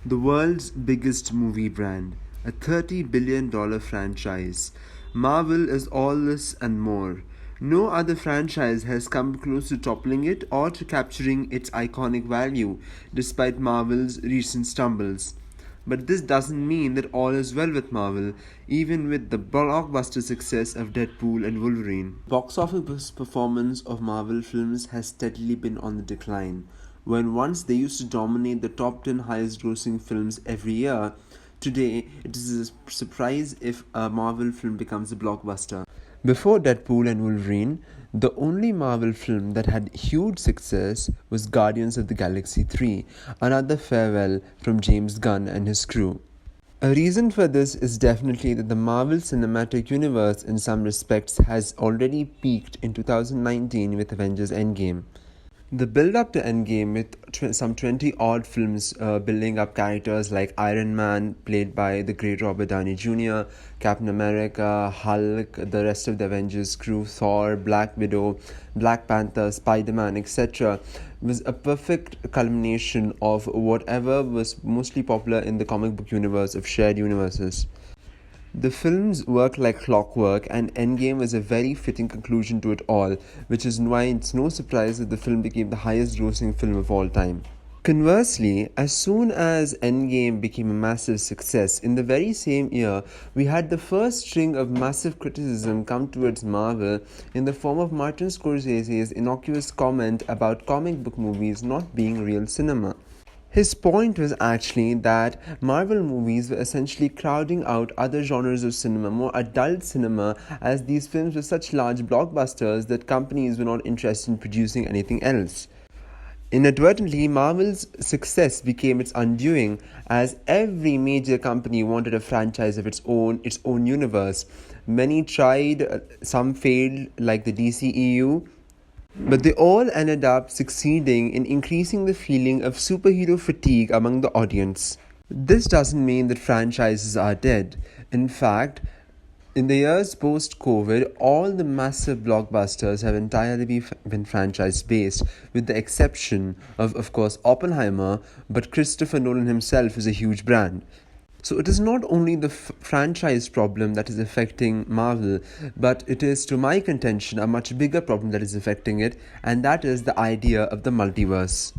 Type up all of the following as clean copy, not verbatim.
The world's biggest movie brand, a $30 billion franchise. Marvel is all this and more. No other franchise has come close to toppling it or to capturing its iconic value, despite Marvel's recent stumbles. But this doesn't mean that all is well with Marvel, even with the blockbuster success of Deadpool and Wolverine. Box office performance of Marvel films has steadily been on the decline. When once they used to dominate the top 10 highest grossing films every year, today it is a surprise if a Marvel film becomes a blockbuster. Before Deadpool and Wolverine, the only Marvel film that had huge success was Guardians of the Galaxy 3, another farewell from James Gunn and his crew. A reason for this is definitely that the Marvel Cinematic Universe, in some respects, has already peaked in 2019 with Avengers Endgame. The build up to Endgame, with some 20 odd films building up characters like Iron Man, played by the great Robert Downey Jr., Captain America, Hulk, the rest of the Avengers crew, Thor, Black Widow, Black Panther, Spider Man, etc., was a perfect culmination of whatever was mostly popular in the comic book universe of shared universes. The films work like clockwork, and Endgame was a very fitting conclusion to it all, which is why it's no surprise that the film became the highest grossing film of all time. Conversely, as soon as Endgame became a massive success, in the very same year, we had the first string of massive criticism come towards Marvel in the form of Martin Scorsese's innocuous comment about comic book movies not being real cinema. His point was actually that Marvel movies were essentially crowding out other genres of cinema, more adult cinema, as these films were such large blockbusters that companies were not interested in producing anything else. Inadvertently, Marvel's success became its undoing, as every major company wanted a franchise of its own universe. Many tried, some failed, like the DCEU. But they all ended up succeeding in increasing the feeling of superhero fatigue among the audience. This doesn't mean that franchises are dead. In fact, in the years post-COVID, all the massive blockbusters have entirely been franchise-based, with the exception of course, Oppenheimer, but Christopher Nolan himself is a huge brand. So it is not only the franchise problem that is affecting Marvel, but it is, to my contention, a much bigger problem that is affecting it, and that is the idea of the multiverse.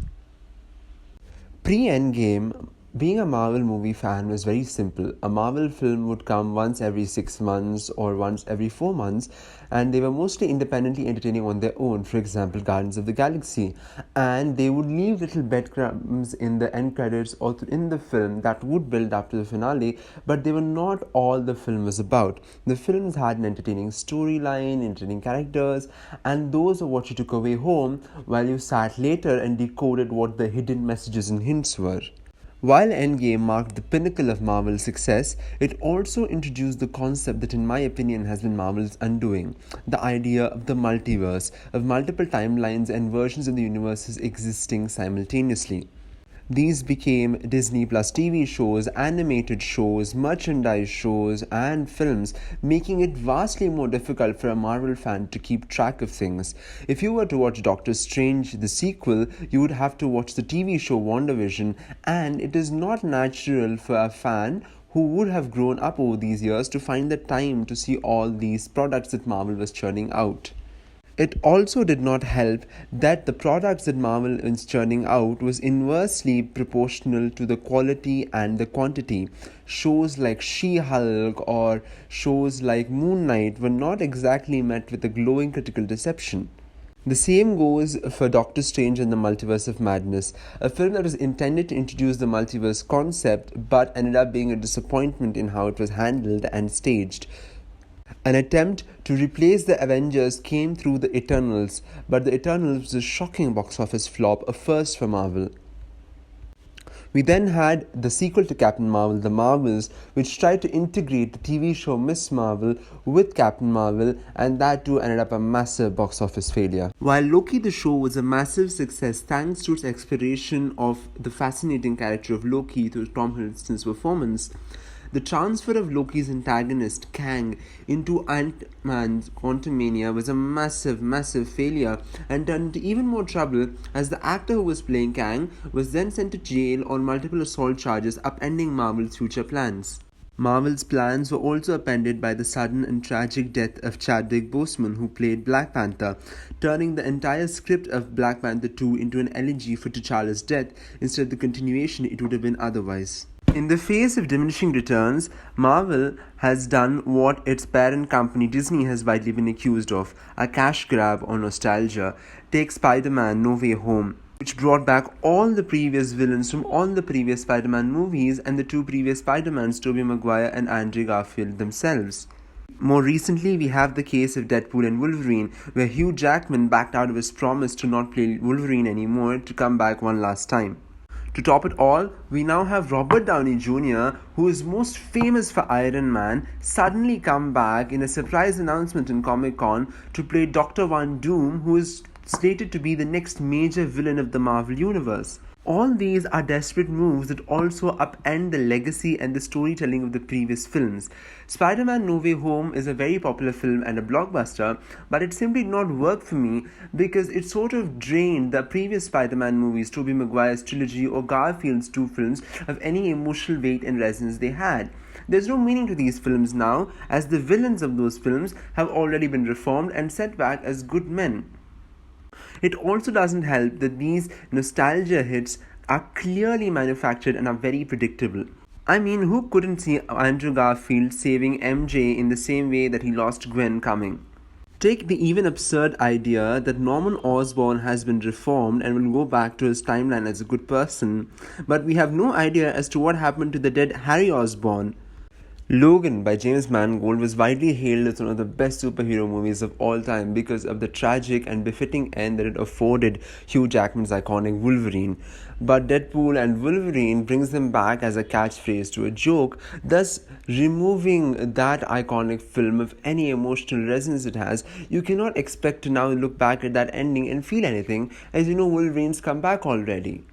Pre-Endgame, being a Marvel movie fan was very simple. A Marvel film would come once every 6 months or once every 4 months, and they were mostly independently entertaining on their own. For example, Guardians of the Galaxy. And they would leave little breadcrumbs in the end credits or in the film that would build up to the finale, but they were not all the film was about. The films had an entertaining storyline, entertaining characters, and those are what you took away home while you sat later and decoded what the hidden messages and hints were. While Endgame marked the pinnacle of Marvel's success, it also introduced the concept that, in my opinion, has been Marvel's undoing: the idea of the multiverse, of multiple timelines and versions of the universes existing simultaneously. These became Disney Plus TV shows, animated shows, merchandise shows, and films, making it vastly more difficult for a Marvel fan to keep track of things. If you were to watch Doctor Strange, the sequel, you would have to watch the TV show WandaVision, and it is not natural for a fan who would have grown up over these years to find the time to see all these products that Marvel was churning out. It also did not help that the products that Marvel is churning out was inversely proportional to the quality and the quantity. Shows like She-Hulk or shows like Moon Knight were not exactly met with a glowing critical reception. The same goes for Doctor Strange and the Multiverse of Madness, a film that was intended to introduce the multiverse concept but ended up being a disappointment in how it was handled and staged. An attempt to replace the Avengers came through the Eternals, but the Eternals was a shocking box office flop, a first for Marvel. We then had the sequel to Captain Marvel, The Marvels, which tried to integrate the TV show Miss Marvel with Captain Marvel, and that too ended up a massive box office failure. While Loki the show was a massive success thanks to its exploration of the fascinating character of Loki through Tom Hiddleston's performance, The transfer of Loki's antagonist, Kang, into Ant-Man's Quantumania was a massive failure and turned into even more trouble as the actor who was playing Kang was then sent to jail on multiple assault charges, upending Marvel's future plans. Marvel's plans were also upended by the sudden and tragic death of Chadwick Boseman, who played Black Panther, turning the entire script of Black Panther 2 into an elegy for T'Challa's death instead of the continuation it would have been otherwise. In the face of diminishing returns, Marvel has done what its parent company Disney has widely been accused of, a cash grab or nostalgia. Take Spider-Man No Way Home, which brought back all the previous villains from all the previous Spider-Man movies and the two previous Spider-Mans, Tobey Maguire and Andrew Garfield themselves. More recently, we have the case of Deadpool and Wolverine, where Hugh Jackman backed out of his promise to not play Wolverine anymore to come back one last time. To top it all, we now have Robert Downey Jr., who is most famous for Iron Man, suddenly come back in a surprise announcement in Comic-Con to play Dr. Von Doom, who is slated to be the next major villain of the Marvel Universe. All these are desperate moves that also upend the legacy and the storytelling of the previous films. Spider-Man No Way Home is a very popular film and a blockbuster, but it simply did not work for me because it sort of drained the previous Spider-Man movies, Tobey Maguire's trilogy or Garfield's two films, of any emotional weight and resonance they had. There's no meaning to these films now, as the villains of those films have already been reformed and set back as good men. It also doesn't help that these nostalgia hits are clearly manufactured and are very predictable. I mean, who couldn't see Andrew Garfield saving MJ in the same way that he lost Gwen coming? Take the even absurd idea that Norman Osborn has been reformed and will go back to his timeline as a good person, but we have no idea as to what happened to the dead Harry Osborn. Logan by James Mangold was widely hailed as one of the best superhero movies of all time because of the tragic and befitting end that it afforded Hugh Jackman's iconic Wolverine. But Deadpool and Wolverine brings them back as a catchphrase to a joke, thus removing that iconic film of any emotional resonance it has. You cannot expect to now look back at that ending and feel anything, as you know Wolverine's come back already.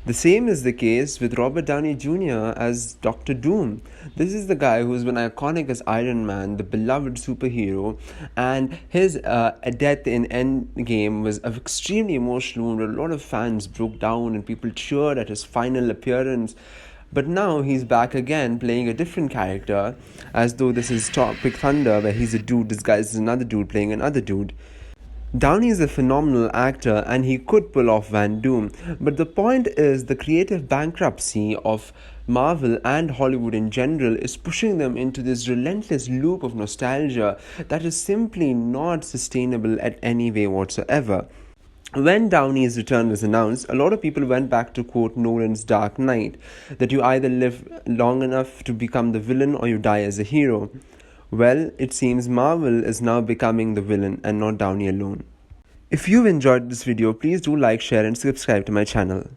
The same is the case with Robert Downey Jr. as Dr. Doom. This is the guy who's been iconic as Iron Man, the beloved superhero, and his death in Endgame was an extremely emotional wound where a lot of fans broke down and people cheered at his final appearance. But now he's back again playing a different character, as though this is Tropic Thunder, where he's a dude disguised as another dude playing another dude. Downey is a phenomenal actor and he could pull off Van Doom, but the point is the creative bankruptcy of Marvel and Hollywood in general is pushing them into this relentless loop of nostalgia that is simply not sustainable at any way whatsoever. When Downey's return was announced, a lot of people went back to quote Nolan's Dark Knight, that you either live long enough to become the villain or you die as a hero. Well, it seems Marvel is now becoming the villain and not Downey alone. If you've enjoyed this video, please do like, share and subscribe to my channel.